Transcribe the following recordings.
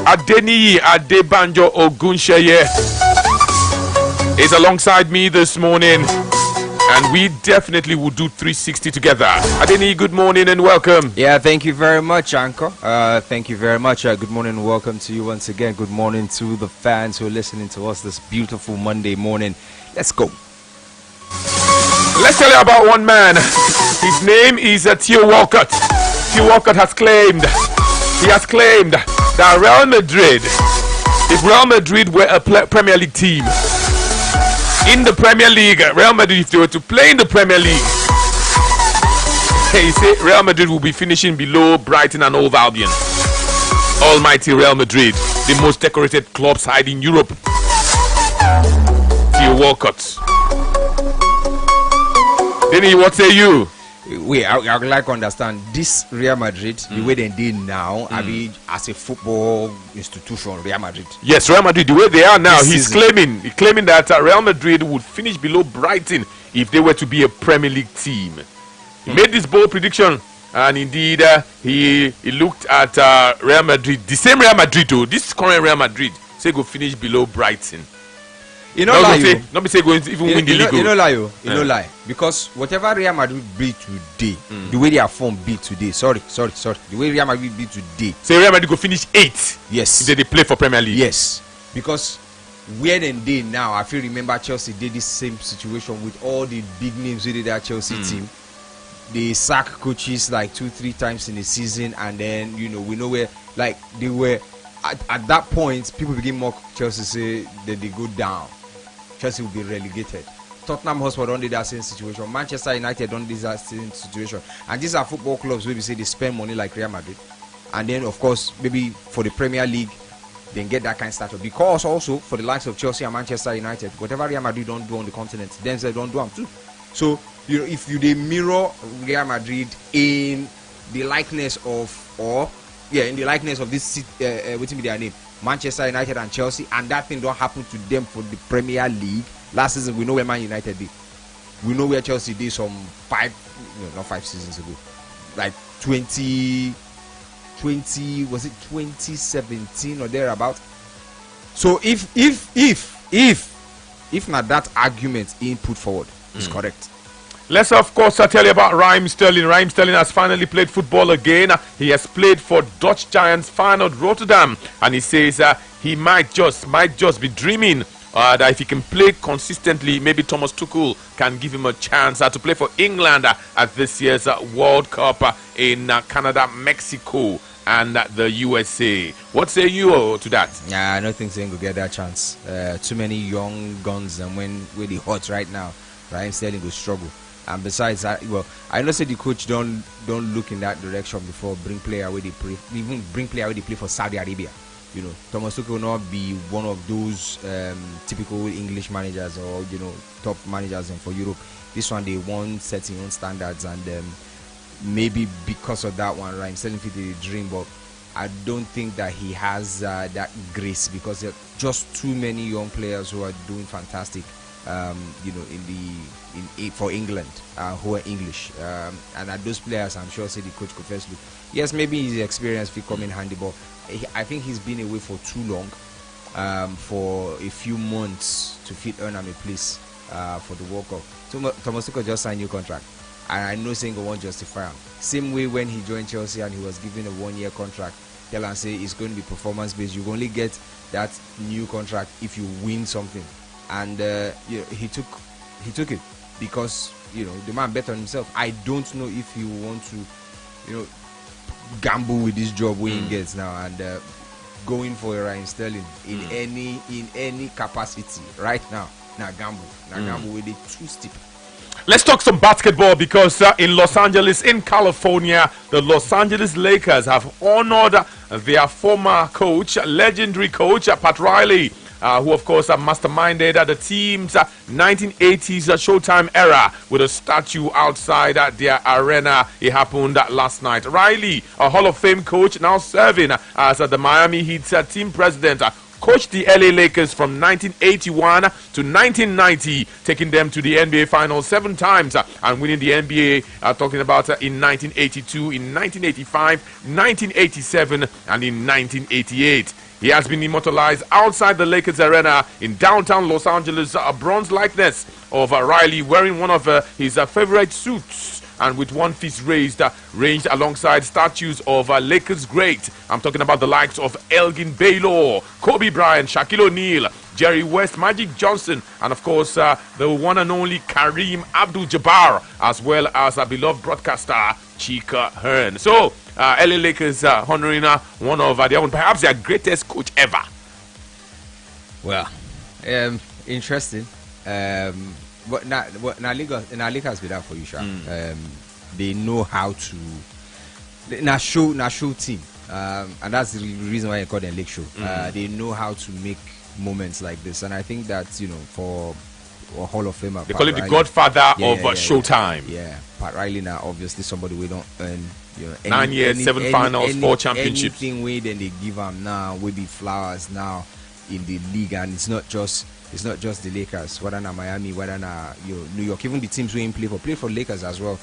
Adeniyi Adebanjo Ogunsheye is alongside me this morning, and we definitely will do 360 together. Adeniyi, good morning and welcome. Yeah, thank you very much, Anchor. Thank you very much. Good morning and welcome to you once again. Good morning to the fans who are listening to us this beautiful Monday morning. Let's go. Let's tell you about one man. His name is Theo Walcott. Theo Walcott has claimed that Real Madrid, if Real Madrid were a Premier League team, in the Premier League, Real Madrid, if they were to play in the Premier League, he said Real Madrid will be finishing below Brighton and Hove Albion. Almighty Real Madrid, the most decorated club side in Europe. Theo Walcott. Denny, what say you? Wait, I would like to understand this Real Madrid, the way they did now, I mean, as a football institution, Real Madrid. Yes, Real Madrid, the way they are now, he's claiming that Real Madrid would finish below Brighton if they were to be a Premier League team. He made this bold prediction, and indeed, he looked at Real Madrid, the same Real Madrid, this current Real Madrid, say go finish below Brighton. You know, not be say going to even win the league. You know, lie. Because whatever Real Madrid be today, the way their form be today, sorry, the way Real Madrid be today. Say Real Madrid go finish 8th. Yes. If they play for Premier League. Yes. Because where they now, I feel remember Chelsea did this same situation with all the big names who did that Chelsea team. They sack coaches like 2-3 times in a season, and then we know where like they were at that point. People begin mock Chelsea, say that they go down. Chelsea will be relegated. Tottenham Hotspur don't do that same situation. Manchester United don't do that same situation. And these are football clubs where we say they spend money like Real Madrid. And then, of course, maybe for the Premier League, they get that kind of stature. Because also, for the likes of Chelsea and Manchester United, whatever Real Madrid don't do on the continent, then they don't do them too. So, if they mirror Real Madrid in the likeness of, in the likeness of this, what's their name? Manchester United and Chelsea, and that thing don't happen to them for the Premier League. Last season, we know where Man United did. We know where Chelsea did some not 5 seasons ago. Like 20, was it 2017 or thereabout? So if not that argument in put forward is correct. Let's of course tell you about Raheem Sterling. Raheem Sterling has finally played football again. He has played for Dutch giants Feyenoord Rotterdam, and he says he might just be dreaming that if he can play consistently, maybe Thomas Tuchel can give him a chance to play for England at this year's World Cup in Canada, Mexico, and the USA. What say you to that? Yeah, I don't think they're going to get that chance. Too many young guns, and when they hot right now, Raheem Sterling will struggle. And besides that, I know say the coach don't look in that direction before bring player where they play, even bring player where they play for Saudi Arabia. Thomas Tuchel will not be one of those typical English managers or top managers for Europe. This one they want setting own standards, and maybe because of that one, Raheem Sterling fit the dream, but I don't think that he has that grace, because there are just too many young players who are doing fantastic. For England, who are English, and at those players, I'm sure say the coach could first look. Yes, maybe his experience will come in handy, but I think he's been away for too long, for a few months to earn him a place for the World Cup. Thomas Tuchel just signed a new contract, and I know saying won't justify him. Same way when he joined Chelsea and he was given a 1-year contract, tell and say it's going to be performance based. You only get that new contract if you win something. And he took it because the man bet on himself. I don't know if he want to gamble with this job where he gets now, and going for a Raheem Sterling in any capacity right now gamble with it too steep. Let's talk some basketball, because in Los Angeles, in California, the Los Angeles Lakers have honored their former coach, legendary coach Pat Riley, who of course masterminded the team's 1980s Showtime era with a statue outside their arena. It happened last night. Riley, a Hall of Fame coach, now serving as the Miami Heat's team president, coached the LA Lakers from 1981 to 1990, taking them to the NBA Finals 7 times and winning the NBA, talking about in 1982, in 1985, 1987, and in 1988. He has been immortalized outside the Lakers Arena in downtown Los Angeles, a bronze likeness of Riley wearing one of his favorite suits and with one fist raised, ranged alongside statues of Lakers great. I'm talking about the likes of Elgin Baylor, Kobe Bryant, Shaquille O'Neal, Jerry West, Magic Johnson, and of course the one and only Kareem Abdul-Jabbar, as well as a beloved broadcaster Chika Hearn. So LA Lakers honoring one of their own, perhaps their greatest coach ever. Well, interesting. But now Lakers be that for you, Sha. They know how to. Now show team, and that's the reason why I call them Lake Show. They know how to make moments like this, and I think that for a Hall of Famer, they call him the Godfather of Showtime. Yeah, Pat Riley now obviously somebody we don't earn. 9 years, 7 finals, 4 championships. Anything way then they give him now will be flowers now in the league, and it's not just the Lakers, whether na Miami, whether na New York, even the teams we play for Lakers as well.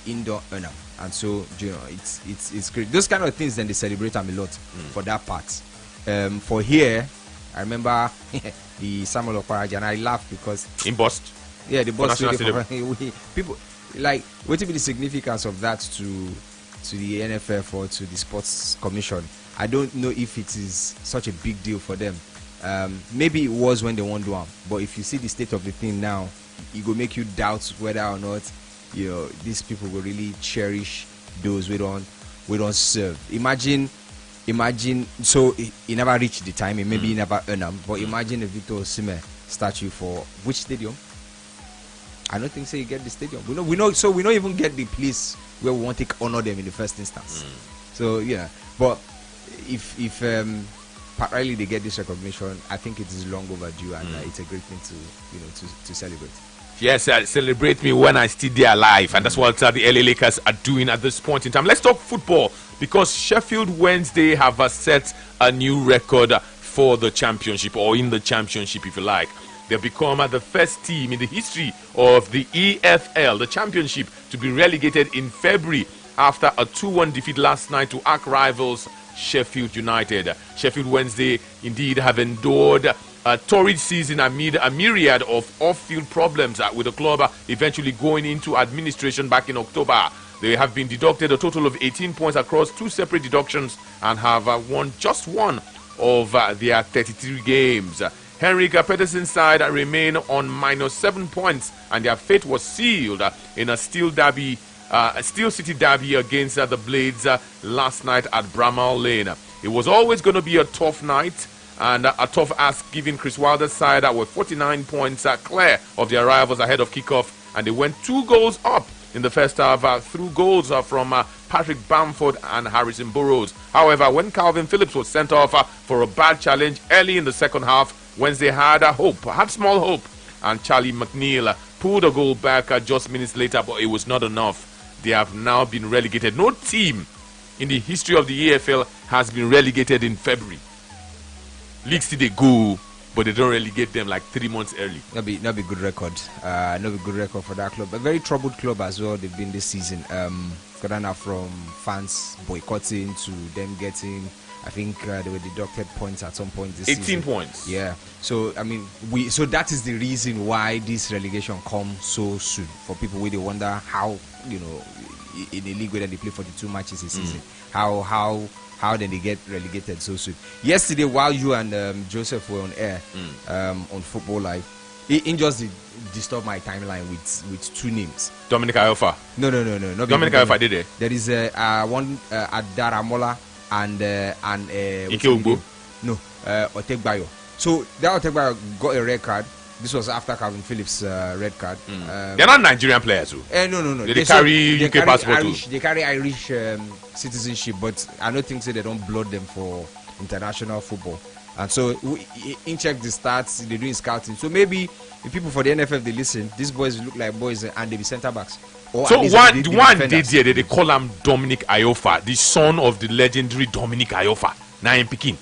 Indoor earner, and so it's great. Those kind of things then they celebrate them a lot for that part. For here, I remember the Samuel Okparaji, and I laugh because in Boston. Yeah, the Boston people like what will be the significance of that to the NFF or to the Sports Commission. I don't know if it is such a big deal for them. Maybe it was when they won one, but if you see the state of the thing now, it will make you doubt whether or not these people will really cherish those we don't serve. Imagine. So he never reached the time, maybe he never earned them. But imagine a Victor Osimhen statue for which stadium? I don't think so. You get the stadium. We know. So we don't even get the place where we want to honor them in the first instance. So yeah, but if Pat Riley they get this recognition, I think it is long overdue, and it's a great thing to celebrate. Yes, celebrate me when I still there alive, and that's what the LA Lakers are doing at this point in time. Let's talk football, because Sheffield Wednesday have set a new record for the championship, or in the championship if you like. They've become the first team in the history of the EFL, the championship, to be relegated in February after a 2-1 defeat last night to arch rivals Sheffield United. Sheffield Wednesday indeed have endured a torrid season amid a myriad of off-field problems, with the club eventually going into administration back in October. They have been deducted a total of 18 points across 2 separate deductions and have won just one of their 33 games. Henrik Peterson's side remain on -7 points, and their fate was sealed in a Steel City derby against the Blades last night at Bramall Lane. It was always going to be a tough night and a tough ask, given Chris Wilder's side were 49 points clear of their rivals ahead of kickoff, and they went 2 goals up in the first half through goals from Patrick Bamford and Harrison Burrows. However, when Calvin Phillips was sent off for a bad challenge early in the second half, Wednesday had small hope, and Charlie McNeil pulled a goal back just minutes later, but it was not enough. They have now been relegated. No team in the history of the EFL has been relegated in February. Leagues still they go, but they don't relegate them like 3 months early. Not be good record. Not be good record for that club. A very troubled club as well. They've been this season. Got from fans boycotting to them getting. I think they were deducted points at some point this season. 18 points. Yeah. So I mean, so that is the reason why this relegation comes so soon. For people where they wonder how in a league where they play 42 matches a season, how then they get relegated so soon. Yesterday, while you and Joseph were on air on Football Live, it just disturbed my timeline with 2 names. Dominic Iofa. No. Dominic Iofa did it. There is one Adaramola and Ike Ugbo. No, Otegbayo. So that Otegbayo got a red card. This was after Calvin Phillips' red card. They're not Nigerian players, though. No. They carry UK passport. They carry Irish citizenship, but I don't think so. They don't blood them for international football. And so in check the stats, they're doing scouting. So maybe if people for the NFF they listen, these boys look like boys and they be centre backs. So one they call him Dominic Iofa, the son of the legendary Dominic Iofa. Now in Pekin.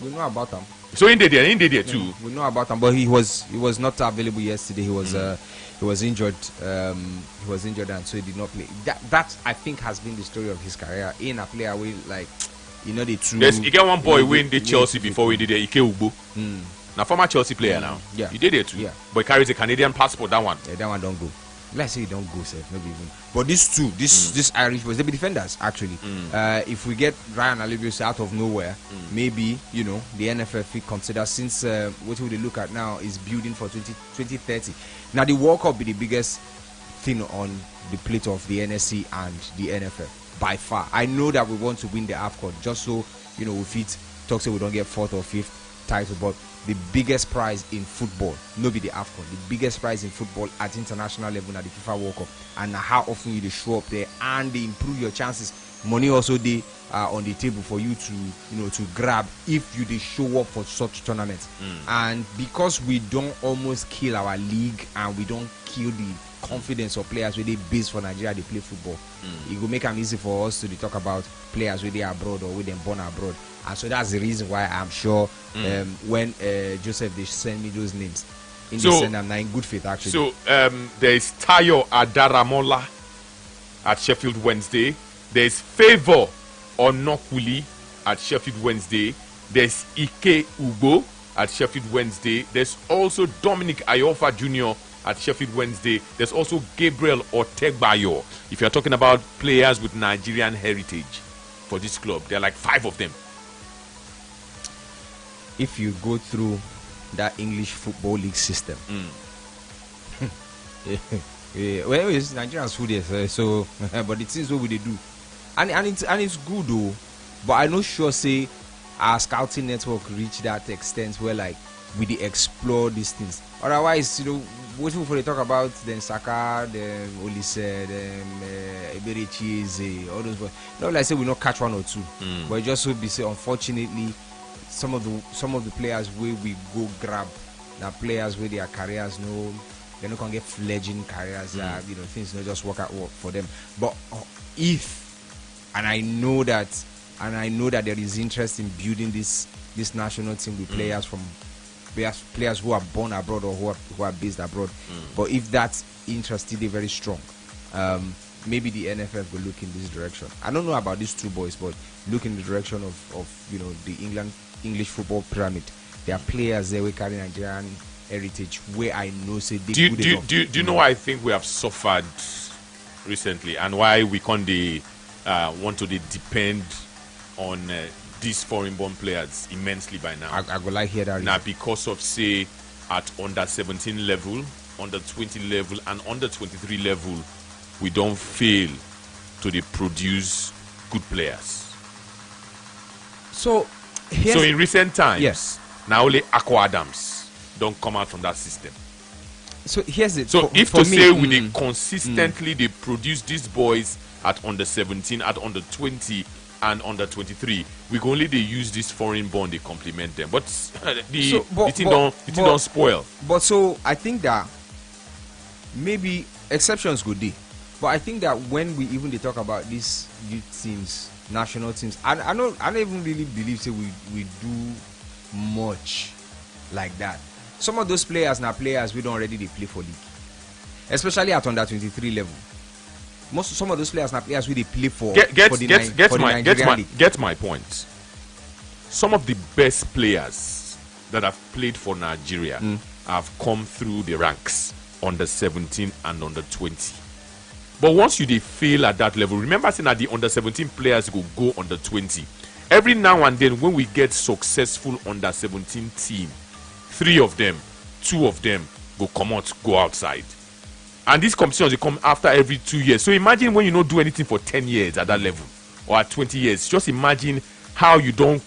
We know about him. So in there too. We know about him, but he was not available yesterday. He was injured. He was injured, and so he did not play. That I think has been the story of his career. In a player with like, the true. Yes, you get one boy win the Chelsea before we did the Ike Ugbo. Now former Chelsea player now. Yeah. He did it too. Yeah. But he carries a Canadian passport. That one. Yeah, that one don't go. Let's say he don't go, safe, maybe even. But these two, this Irish boys, they be defenders actually. If we get Ryan Alibius out of nowhere, maybe the NFF will consider, since what we look at now is building for 2030. Now the World Cup be the biggest thing on the plate of the NSC and the NFF by far. I know that we want to win the AFCON just so we fit talk, say we don't get 4th or 5th title, but the biggest prize in football, no be the AFCON, the biggest prize in football at international level at the FIFA World Cup, and how often you show up there and they improve your chances. Money also they are on the table for you to to grab if you show up for such tournaments. And because we don't almost kill our league and we don't kill the confidence of players where they base for Nigeria, they play football. It will make them easy for us to talk about players where they are abroad or where they born abroad. And so that's the reason why I'm sure when Joseph they send me those names, send them in good faith actually. So there is Tayo Adaramola at Sheffield Wednesday. There is Favour Onokuli at Sheffield Wednesday. There's Ike Ugbo at Sheffield Wednesday. There's also Dominic Ayofa Jr. at Sheffield Wednesday. There's also Gabriel Otegbayo. If you're talking about players with Nigerian heritage for this club, there are like 5 of them. If you go through that English Football League system, well, it's Nigerians who there, so but it is what we do, and it's good though. But I'm not sure say our scouting network reach that extent where like we explore these things. Otherwise, what people they talk about, then Saka, then Olise, then Eberechi, all those boys. Not like I say we not catch 1 or 2, but it just would be say unfortunately some of the players where we go grab, now players where their careers they're not gonna get fledgling careers, things not just work out for them. But I know that there is interest in building this national team with players from players who are born abroad or who are based abroad. But if that interest is very strong, maybe the NFF will look in this direction. I don't know about these 2 boys, but look in the direction of the English football pyramid. There are players there who carry Nigerian heritage where I know say they do you know why I think we have suffered recently and why we can't want to depend on these foreign born players immensely by now? I would like to hear that. Now because of say at under 17 level, under 20 level and under 23 level, we don't fail to produce good players. So in recent times, yes, now only Aqua Adams don't come out from that system. So here's it. So if for to me, say we they consistently they produce these boys at under 17, at under 20 and under 23, we can only they use this foreign born, they complement them. But the thing don't spoil. But so I think that maybe exceptions could be. But I think that when we even they talk about these youth teams, national teams, I don't even really believe say we do much like that. Some of those players now players we don't already they play for league, especially at under 23 level. Some of those players now players we they play for. Get my point. Some of the best players that have played for Nigeria have come through the ranks under 17 and under 20. But once you they fail at that level, remember saying that the under 17 players go under 20. Every now and then when we get successful under 17 team, 3 of them, 2 of them go outside. And these competitions they come after every 2 years. So imagine when you don't do anything for 10 years at that level or at 20 years. Just imagine how you don't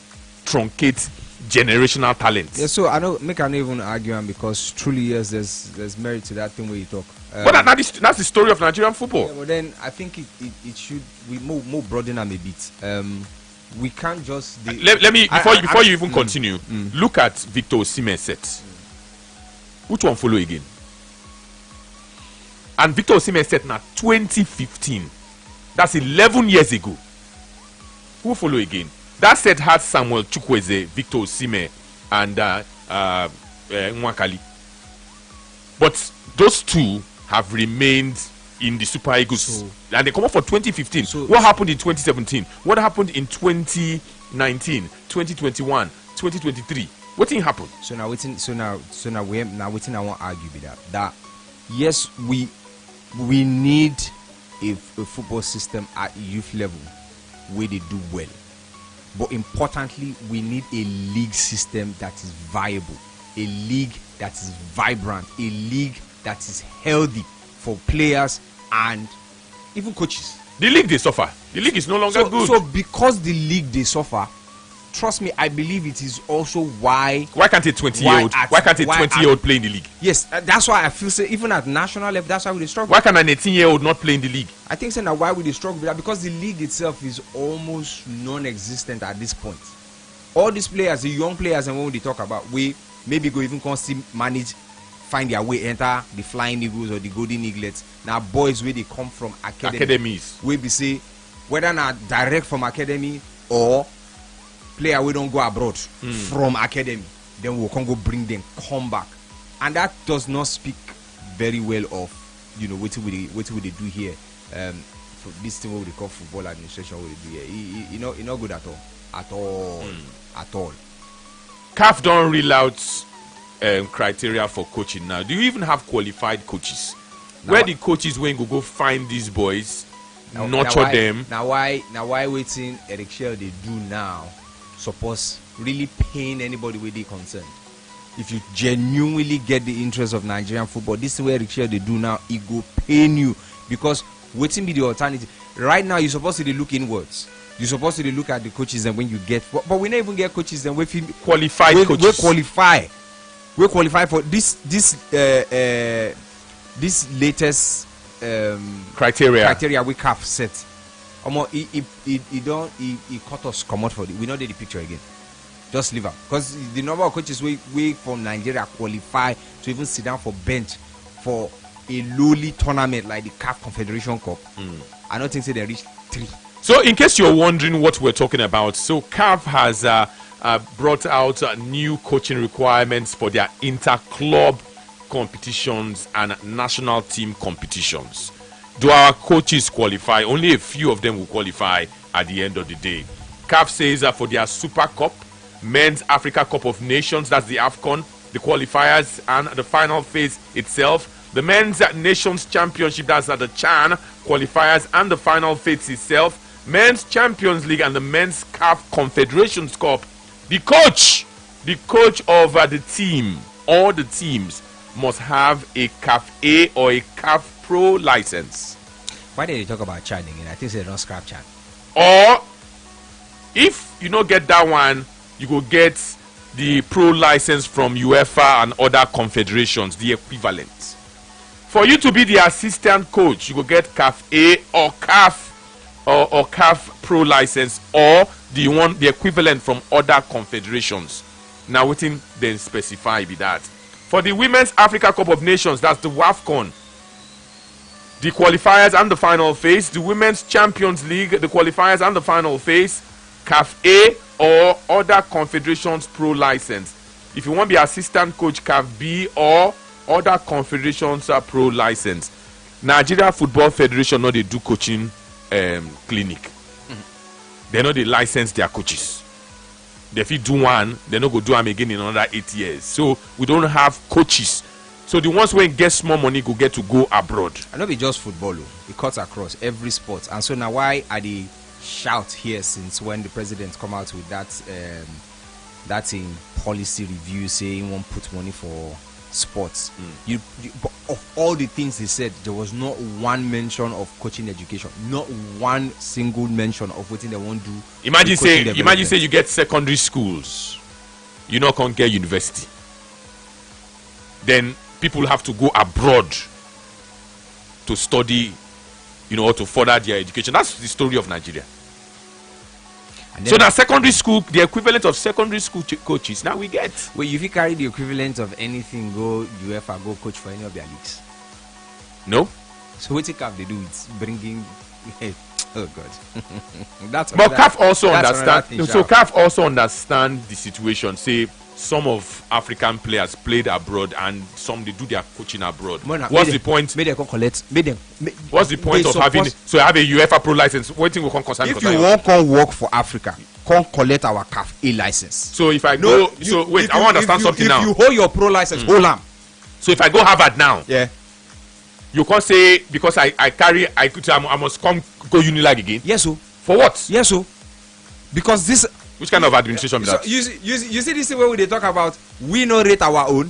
truncate generational talent. Yeah, so I don't even argue, because truly yes, there's merit to that thing where you talk. But that's the story of Nigerian football. Yeah, but then I think it should be more broaden them a bit. We can't just. Let me before you even continue. Look at Victor Osimhen set. Which one follow again? And Victor Osimhen set now 2015. That's 11 years ago. Who follow again? That set had Samuel Chukwueze, Victor Osimhen, and Nwakali. But those two have remained in the Super Eagles, and they come up for 2015. What happened in 2017? What happened in 2019, 2021, 2023? What thing happened? So now waiting. So now waiting. I won't argue with that. That yes, we need a football system at youth level where they do well, but importantly, we need a league system that is viable, a league that is vibrant, a league that is healthy for players and even coaches. The league they suffer. The league is no longer good. So because the league they suffer, trust me, I believe it is also why can't a 20-year-old why can't a 20-year-old play in the league? Yes, that's why I feel say even at national level, that's why we struggle. Why can an 18-year-old not play in the league? I think now why we struggle with that, because the league itself is almost non-existent at this point. All these players, the young players, and when they talk about, we maybe go even manage find their way enter the Flying Eagles or the Golden Eaglets. Now boys where they come from academies, we be say whether not direct from academy or player we don't go abroad from academy, then we can go bring them come back, and that does not speak very well of what will they do here for this thing what we call football administration. What they do here, it's not good at all. CAF don't reel out criteria for coaching now. Do you even have qualified coaches? Where the coaches when go find these boys, nurture them? Now why waiting Eric Shell they do now suppose really pain anybody with the concerned. If you genuinely get the interest of Nigerian football, this is where Eric Shell they do now, it go pain you, because waiting be the alternative. Right now you're supposed to look inwards. You're supposed to look at the coaches, and when you get, but we never even get coaches and we qualified coaches. We qualify for this latest criteria we CAF set. He cut us come out for it. We not did the picture again. Just leave out, because the number of coaches we from Nigeria qualify to even sit down for bench for a lowly tournament like the CAF Confederation Cup. I don't think they reach 3. So in case you're wondering what we're talking about, so CAF has brought out new coaching requirements for their inter-club competitions and national team competitions. Do our coaches qualify? Only a few of them will qualify at the end of the day. CAF says for their Super Cup, Men's Africa Cup of Nations, that's the AFCON, the qualifiers and the final phase itself, the Men's Nations Championship, that's the CHAN, qualifiers and the final phase itself, Men's Champions League and the Men's CAF Confederations Cup. The coach of the team, all the teams must have a CAF A or a CAF Pro license. Why did they talk about CHAN again? I think they don't scrap CHAN. Or if you don't get that one, you go get the pro license from UEFA and other confederations, the equivalent. For you to be the assistant coach, you go get CAF A or CAF or CAF Pro license, or the equivalent from other confederations. Now waiting then specify be that. For the Women's Africa Cup of Nations, that's the WAFCON, the qualifiers and the final phase, the Women's Champions League, the qualifiers and the final phase, CAF A or other confederations pro license. If you want to be assistant coach, CAF B or other confederations pro license. Nigeria Football Federation know they do coaching clinic. They know they license their coaches. If you do one, they not go do them again in another 8 years. So we don't have coaches. So the ones when get small money go get to go abroad. I know be just football, it cuts across every sport. And so now why are they shout here since when the president come out with that in policy review saying won't put money for sports? But of all the things they said, there was not one mention of coaching education, not one single mention of what they won't do. Imagine say you get secondary schools, you not can't get university, then people have to go abroad to study, or to further their education. That's the story of Nigeria. So now secondary school, the equivalent of secondary school coaches, now we get. Well, if you carry the equivalent of anything, go UEFA, go coach for any of their leagues. No. So what CAF they do is bringing. Oh God. That's But another- CAF also that's another understand. thing, So sha. CAF also understand the situation. Say some of African players played abroad and some they do their coaching abroad. Man, What's make the them- point? Make them come collect. Make them. What's the point they of having? suppose- So you have a UEFA Pro license. Waiting will come concern. If you want come work for Africa, come collect our CAF A license. So if I go, so wait, I want to understand something now. If you hold your pro license, hold am. So if I go Harvard now, Yeah. you can't say because I must come go Unilag again. Yes, so. For what? Yes, so. Because this. Which kind of administration is So that? you see this thing where they talk about we no rate our own.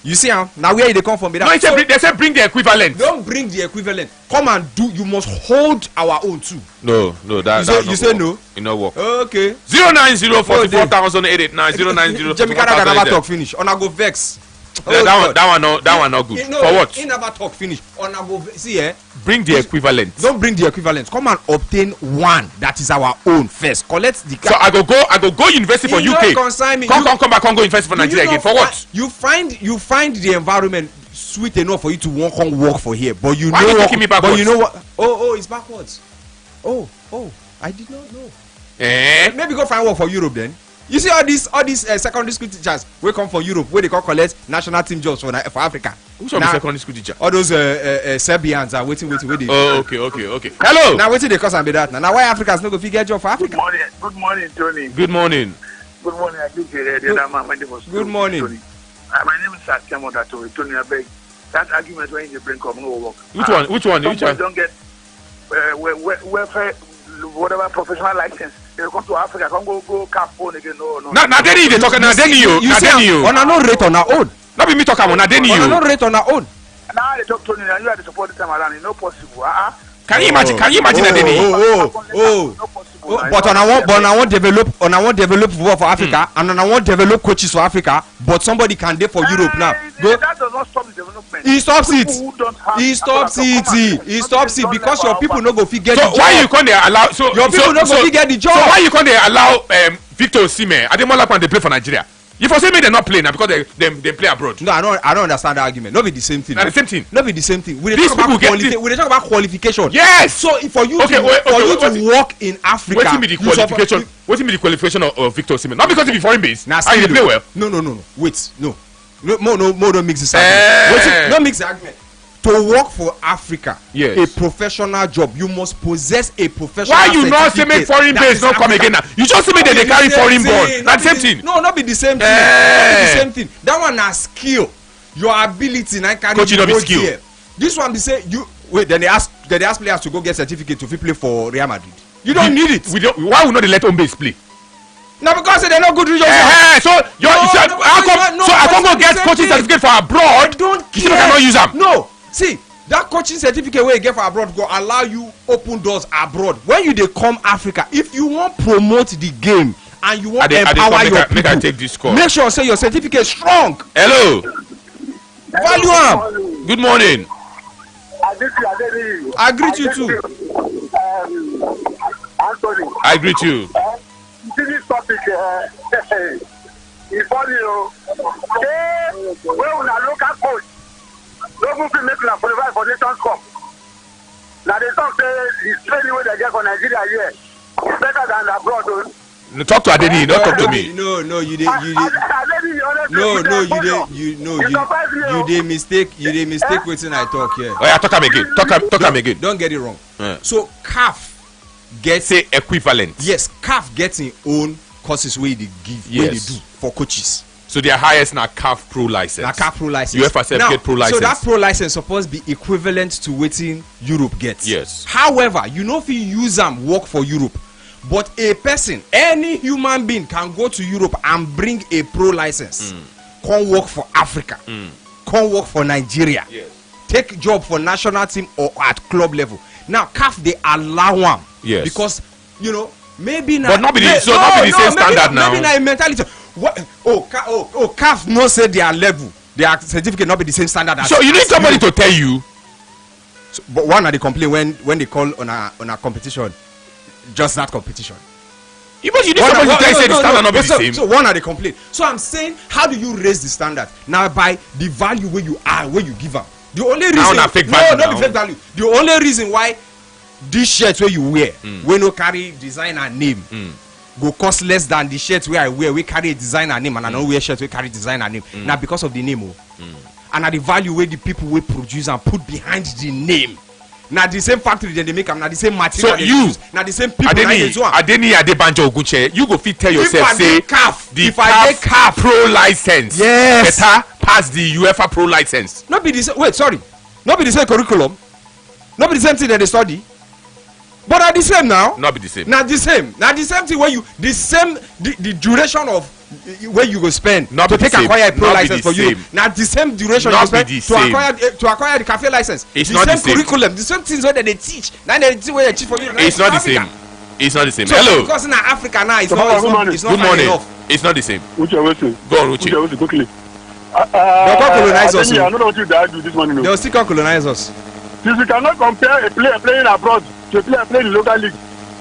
You see, now where they come from? No, they say bring the equivalent. Don't bring the equivalent. Come and do. You must hold our own too. No, that You say no? It no work. Okay. 09044,889 Jamie Canada never talk finish. Ona go vex. That one not good. For what? He never talk finish. Ona go vex. See, Bring the equivalent. don't bring the equivalent. Come and obtain one that is our own first. Collect the. So I go go university for You UK. don't consign me. Come back, come go university for Do you Nigeria again. not For what? You find the environment sweet enough for you to want come work for here, but you Why know you what, taking me but backwards? you know what? Oh, it's backwards. Oh, I did not know. Maybe go find work for Europe then. You see all these secondary school teachers wey come for Europe wey dey come collect national team jobs for Africa. Which one be Now, secondary school teacher? all those Serbians are waiting wey dey. Oh, okay. Hello. Now wetin dey cause am be that na why Africans no go fit get job for Africa. Good morning, Tony. Good morning. Good morning, I think the other man, my name was Good morning. Tony. My name is Satyam Odato. Tony, I beg. That argument when you bring up no work. Which one? Don't get welfare, whatever professional license. They come to Africa, come go Capone again. No. Now then you dey talk. Now then you. You Now see then am you. una no rate on our own. Not be me talk am. Now then Una no you. rate on our own. Now they talk Tony, and you are the support this time around. It's not possible. Can you imagine? Can you imagine that then you? Not possible. But on I want develop football for Africa, and on I want develop coaches for Africa. But somebody can dey for Europe now. Go. That does not stop the development. He stops it. People who don't have- He stops it. He stops it because your people no go fit get So the why you job. can't they allow? So Your people no go fit get the So why job. you can't they allow Victor Osimhen, Ademola when they play for Nigeria? If Osimhen they not play now because they play abroad. No, I don't understand the argument. No be the same thing. Now the same thing. No be the same thing. We dey These talk about people get we dey talk about qualification. Yes. So if for you Okay, to wait, for okay, you wait, to work in Africa, What be the you suppose- qualification? What be the qualification of Victor Osimhen? Not because he be foreign base. Na And he skill dey play o. well. No. Wait, no. More don't mix this argument. Wetin- no mix the argument. To work for Africa, Yes. a professional job, you must possess a professional. Why you not say certificate make foreign that base is not come African. again now? You just say make they carry foreign born. Na the same thing. No, not be the same thing. Eh. Not be the same thing. That one na skill. Your ability na carry Coaching you no be go skill. there. This one be say you wait. Then they ask players to go get certificate to fit play for Real Madrid. You don't need it. Why we not dey let home base play? Na because say they no good results. So No, I can't go but get it's the coaching same certificate for abroad. Don't You still cannot use am. No, see that coaching certificate wey you get for abroad go allow you open doors abroad. When you dey come Africa, if you wan promote the game and you wan empower your Make I people, take this call. make sure say your certificate strong. Hello. Value am. Good morning. I greet you too. Anthony. I greet you. This topic is funny. Where una local coach no go fit make una qualify for Nations Cup. Now they talk say the training wey they get for Nigeria here is better than abroad. No, talk to Adeni, don't talk to me. No, you dey mistake wetin I talk here. Oh yeah, talk am again. Talk am again. Don't get it wrong. Yeah. So CAF gets Say equivalent. yes, CAF gets im own courses wey dey give, wey dey Yes. do for coaches. So their highest na CAF Pro license. Na CAF pro license. UEFA sef get pro So license. that pro license suppose be equivalent to wetin Europe get. Yes. However, you no fit use am work for Europe. But a person, any human being can go to Europe and bring a pro license. Come work for Africa. Come work for Nigeria. Yes. Take job for national team or at club level. Now CAF they allow am. Yes. Because maybe now. But not be the same standard now. Maybe now a mentality. What? CAF no say their level, their certificate not be the same standard as. So you need somebody to tell you. So, but one of the complaint when they call on a competition, just that competition. But you need somebody to tell you say the standard not be the same. So one of the complaint. So I'm saying, how do you raise the standard? Now by the value where you are, where you give them. The only reason Now na fake value no, not now. the fake value. The only reason why this shirt wey you wear wey no carry designer name go cost less than the shirt wey I wear wey carry a designer name, and I no wear shirt wey carry designer name. Na because of the name o. And na the value wey the people wey produce and put behind the name. Na the same factory dem dey make am, na the same material dem dey use, na the same people na dey do am. Adeni Adebanjo Ogunche, you go fit tell yourself say the CAF pro license better pass the UEFA pro license. No be the same, wait, sorry, no be the same curriculum, no be the same thing dem dey study, but na the same now. Not be the same. Na the same thing wey you the duration of where you go spend not to take acquire a pro license for you. Na the same duration you spend to acquire the cafe license. It's not the same curriculum, the same things wey dem dey teach. Na the thing wey dem teach for you. It's not the same. It's not the same. So Hello. because in Africa now, it's Good not morning. enough. It's not the same. Uche Wesi. Go on, Uche. Uche Wesi, quickly. They'll come colonize us. I don't know what you do this morning. They'll still come colonize us. Since you cannot compare a player playing abroad to a player playing in the local league,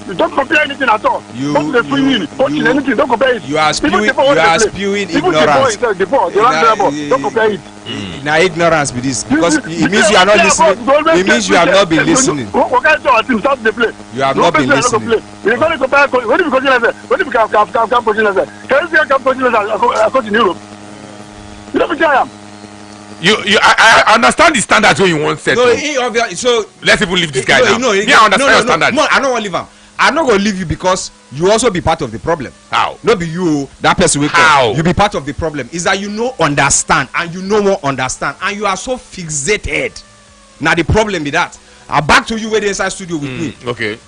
you don't compare anything at all. Don't the free win, anything, don't compare it. You are spewing ignorance. Don't compare it. Now ignorance with this because it means you are not listening. It means you have not been listening. What kind of team start to play? You have not been listening. You can't compare. What if you coaching as what if you can coaching as can you see can coaching as coach in Europe? You don't think I am. I understand the standards when you want set. No, so let's even leave this guy now. No, I understand your standards. No, I don't want to leave him. I'm not gonna leave you because you also be part of the problem. How? Not be you, that person will How? You be part of the problem. Is that you no understand and you no more understand and you are so fixated. Now the problem be that. I'm back to you where the inside studio with me. Okay.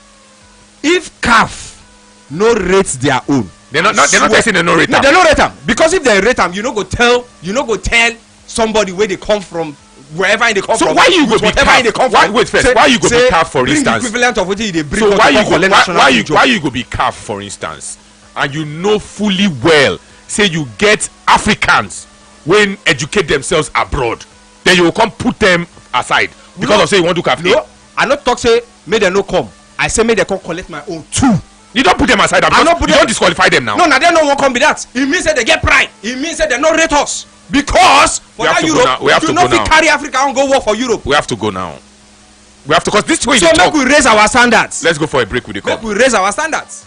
If CAF no rate their own, they're not saying they no rate them. No, they no rate them because if they rate them, you no go tell somebody where they come from. Wherever they come from. So why you go be CAF? Wait first. Why you go be CAF for instance? Equivalent of what they bring. So why you go be CAF for instance? And you know fully well, say you get Africans when educate themselves abroad, then you will come put them aside because of say you want to CAF. No, I not talk say may they no come. I say may they come collect my own too. You don't put them aside. You don't disqualify them now. No, they no one come be that. It means that they get pride. It means that they no rate us. Because for that Europe, you know, we carry Africa and go work for Europe. We have to go now. We have to, because this way. So make we raise our standards. Let's go for a break with the cup. Make we raise our standards.